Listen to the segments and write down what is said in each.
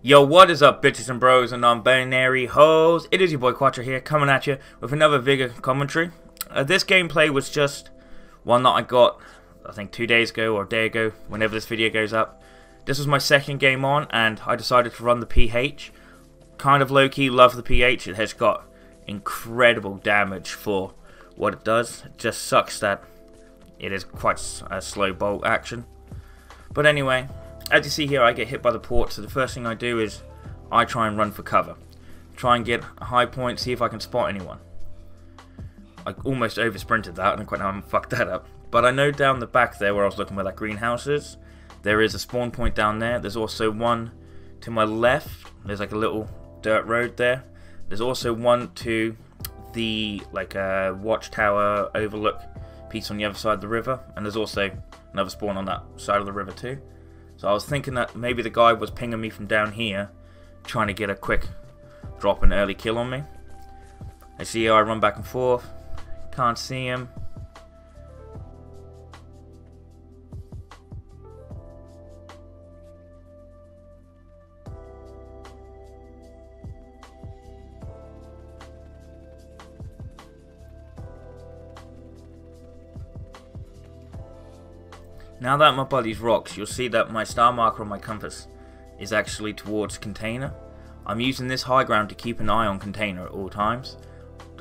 Yo, what is up, bitches and bros and non-binary hoes? It is your boy Quattro here, coming at you with another Vigor commentary. This gameplay was just one that I got, I think 2 days ago or a day ago, whenever this video goes up. This was my second game on, and I decided to run the PH. Kind of low-key love the PH. It has got incredible damage for what it does. It just sucks that it is quite a slow bolt action. But anyway, as you see here, I get hit by the port, so the first thing I do is I try and run for cover. Try and get a high point, see if I can spot anyone. I almost over sprinted that, I don't quite know how I fucked that up. But I know down the back there where I was looking where that greenhouse is, there is a spawn point down there. There's also one to my left, there's like a little dirt road there. There's also one to the watchtower overlook piece on the other side of the river, and there's also another spawn on that side of the river too. So I was thinking that maybe the guy was pinging me from down here, trying to get a quick drop and early kill on me. I see how I run back and forth, can't see him. Now that my buddy's rocks, you'll see that my star marker on my compass is actually towards container. I'm using this high ground to keep an eye on container at all times.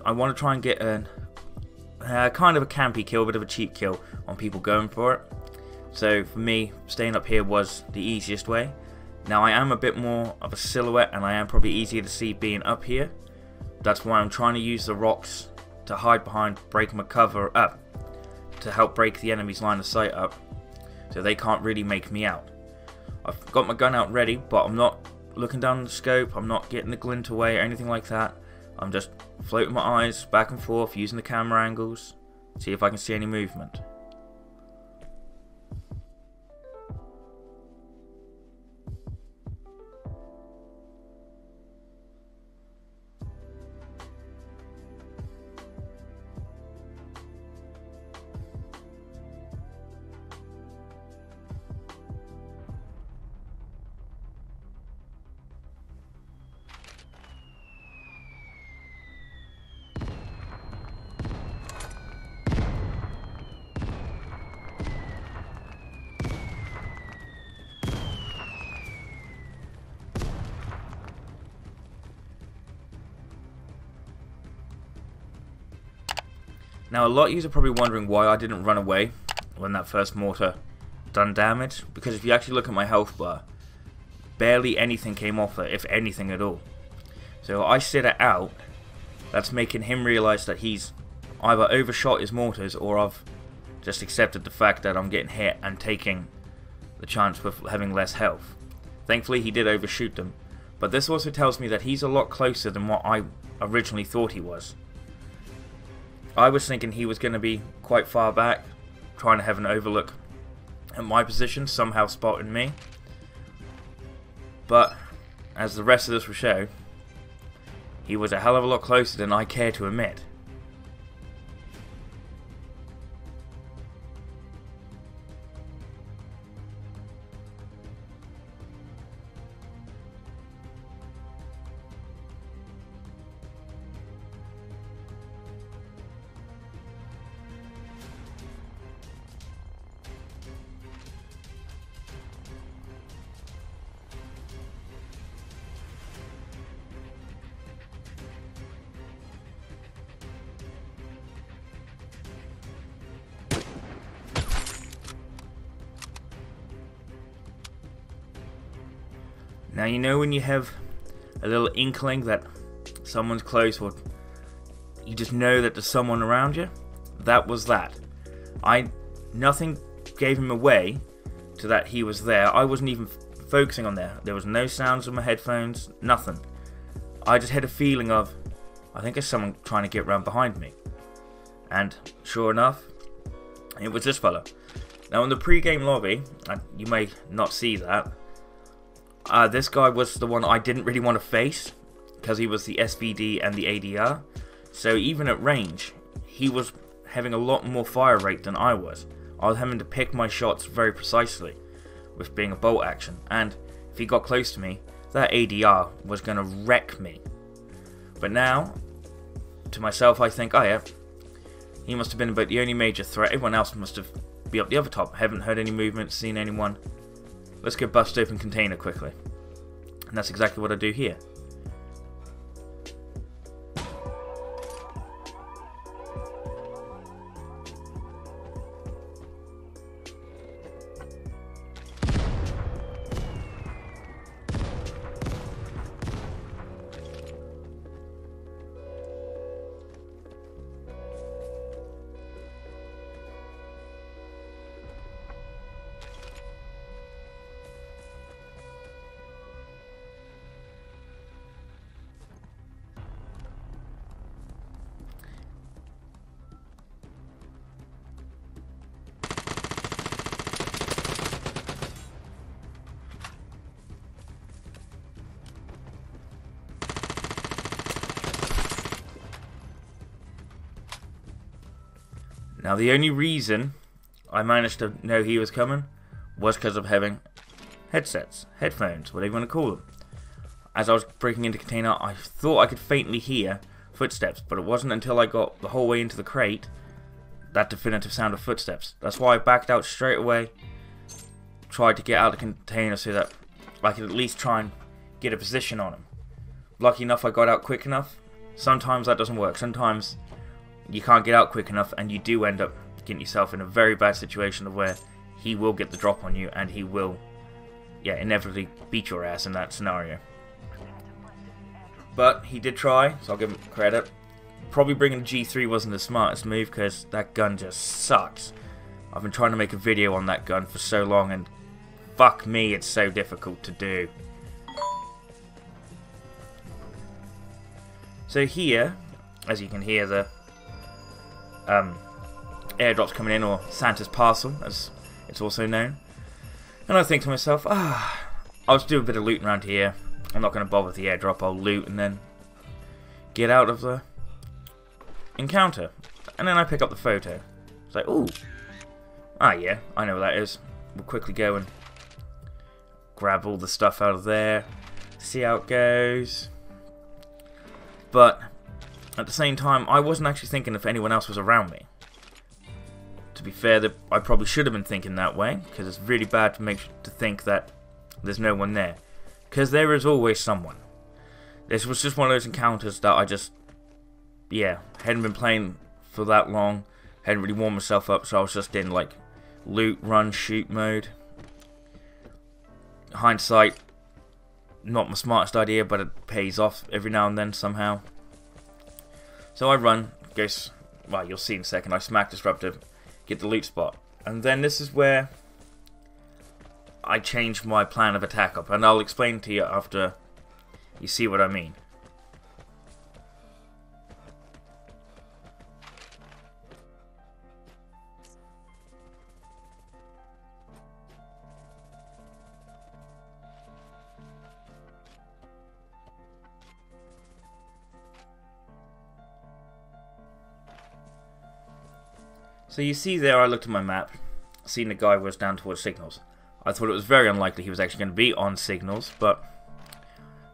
I want to try and get a kind of a campy kill, a bit of a cheap kill on people going for it. So for me, staying up here was the easiest way. Now I am a bit more of a silhouette, and I am probably easier to see being up here. That's why I'm trying to use the rocks to hide behind, break my cover up, to help break the enemy's line of sight up, so they can't really make me out. I've got my gun out ready, but I'm not looking down the scope, I'm not getting the glint away or anything like that. I'm just floating my eyes back and forth, using the camera angles, see if I can see any movement. Now a lot of you are probably wondering why I didn't run away when that first mortar done damage, because if you actually look at my health bar, barely anything came off it, if anything at all. So I sit it out, that's making him realise that he's either overshot his mortars, or I've just accepted the fact that I'm getting hit and taking the chance with having less health. Thankfully he did overshoot them, but this also tells me that he's a lot closer than what I originally thought he was. I was thinking he was going to be quite far back, trying to have an overlook at my position, somehow spotting me. But, as the rest of this will show, he was a hell of a lot closer than I care to admit. Now you know when you have a little inkling that someone's close, or you just know that there's someone around you? That was that. Nothing gave him away to that he was there. I wasn't even focusing on there. There was no sounds in my headphones, nothing. I just had a feeling of, I think there's someone trying to get round behind me. And sure enough, it was this fella. Now in the pre-game lobby, and you may not see that, this guy was the one I didn't really want to face, because he was the SVD and the ADR. So even at range, he was having a lot more fire rate than I was. I was having to pick my shots very precisely, with being a bolt action, and if he got close to me, that ADR was going to wreck me. But now, to myself, I think, oh yeah, he must have been about the only major threat. Everyone else must have been up the other top. Haven't heard any movement, seen anyone. Let's go bust open container quickly. And that's exactly what I do here. Now the only reason I managed to know he was coming was because of having headsets, headphones, whatever you want to call them. As I was breaking into container, I thought I could faintly hear footsteps, but it wasn't until I got the whole way into the crate that definitive sound of footsteps. That's why I backed out straight away, tried to get out of the container so that I could at least try and get a position on him. Lucky enough I got out quick enough. Sometimes that doesn't work. Sometimes you can't get out quick enough and you do end up getting yourself in a very bad situation of where he will get the drop on you and he will, yeah, inevitably beat your ass in that scenario. But he did try, so I'll give him credit. Probably bringing G3 wasn't the smartest move because that gun just sucks. I've been trying to make a video on that gun for so long and fuck me, it's so difficult to do. So here, as you can hear, the airdrops coming in, or Santa's parcel as it's also known, and I think to myself, I'll just do a bit of looting around here. I'm not going to bother with the airdrop. I'll loot and then get out of the encounter, and then I pick up the photo. It's like, ooh, yeah, I know what that is. We'll quickly go and grab all the stuff out of there, see how it goes. But at the same time, I wasn't actually thinking if anyone else was around me. To be fair, I probably should have been thinking that way, because it's really bad to think that there's no one there. Because there is always someone. This was just one of those encounters that I just, yeah, hadn't been playing for that long, hadn't really warmed myself up, so I was just in like loot, run, shoot mode. Hindsight, not my smartest idea, but it pays off every now and then somehow. So I run, goes, well, you'll see in a second, I smack disruptive, get the loot spot. And then this is where I change my plan of attack up, and I'll explain to you after you see what I mean. So you see there, I looked at my map, seen the guy was down towards signals. I thought it was very unlikely he was actually going to be on signals, but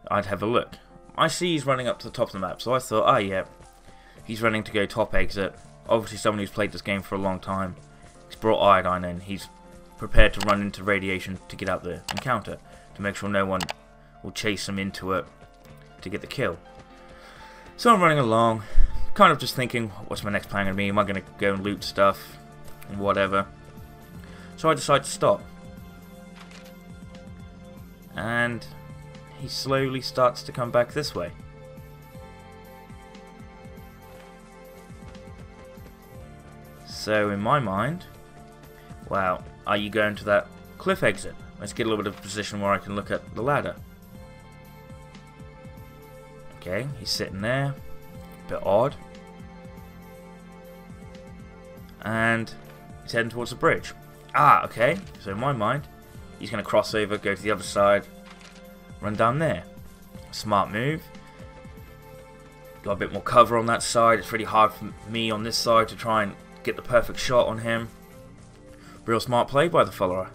I'd have a look. I see he's running up to the top of the map, so I thought, yeah, he's running to go top exit. Obviously someone who's played this game for a long time. He's brought iodine in, he's prepared to run into radiation to get out the encounter, to make sure no one will chase him into it to get the kill. So I'm running along, kind of just thinking, what's my next plan going to be? Am I going to go and loot stuff? Whatever. So I decide to stop. And he slowly starts to come back this way. So in my mind, wow, are you going to that cliff exit? Let's get a little bit of position where I can look at the ladder. Okay, he's sitting there. Bit odd. And he's heading towards the bridge. Okay. So in my mind, he's going to cross over, go to the other side, run down there. Smart move. Got a bit more cover on that side. It's really hard for me on this side to try and get the perfect shot on him. Real smart play by the follower.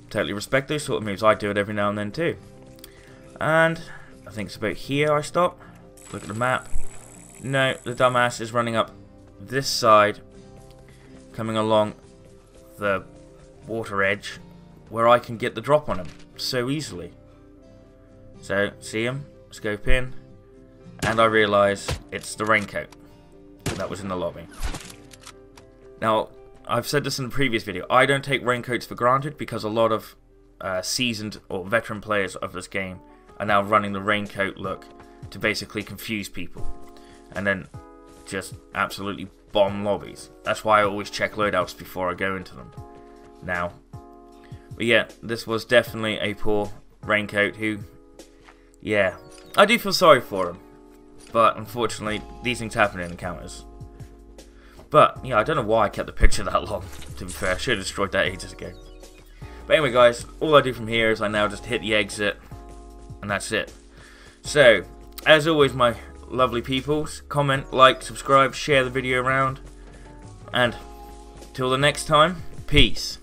Totally respect those sort of moves. I do it every now and then too. And I think it's about here I stop. Look at the map. No, the dumbass is running up this side, coming along the water edge, where I can get the drop on him so easily. So, see him, scope in, and I realise it's the raincoat that was in the lobby. Now, I've said this in the previous video, I don't take raincoats for granted because a lot of seasoned or veteran players of this game are now running the raincoat look to basically confuse people and then just absolutely bomb lobbies. That's why I always check loadouts before I go into them now. But yeah, this was definitely a poor raincoat who, yeah, I do feel sorry for him, but unfortunately these things happen in encounters. But yeah, I don't know why I kept the picture that long, to be fair. I should have destroyed that ages ago. But anyway guys, all I do from here is I now just hit the exit, and that's it. So, as always my lovely peoples, comment, like, subscribe, share the video around, and till the next time, peace.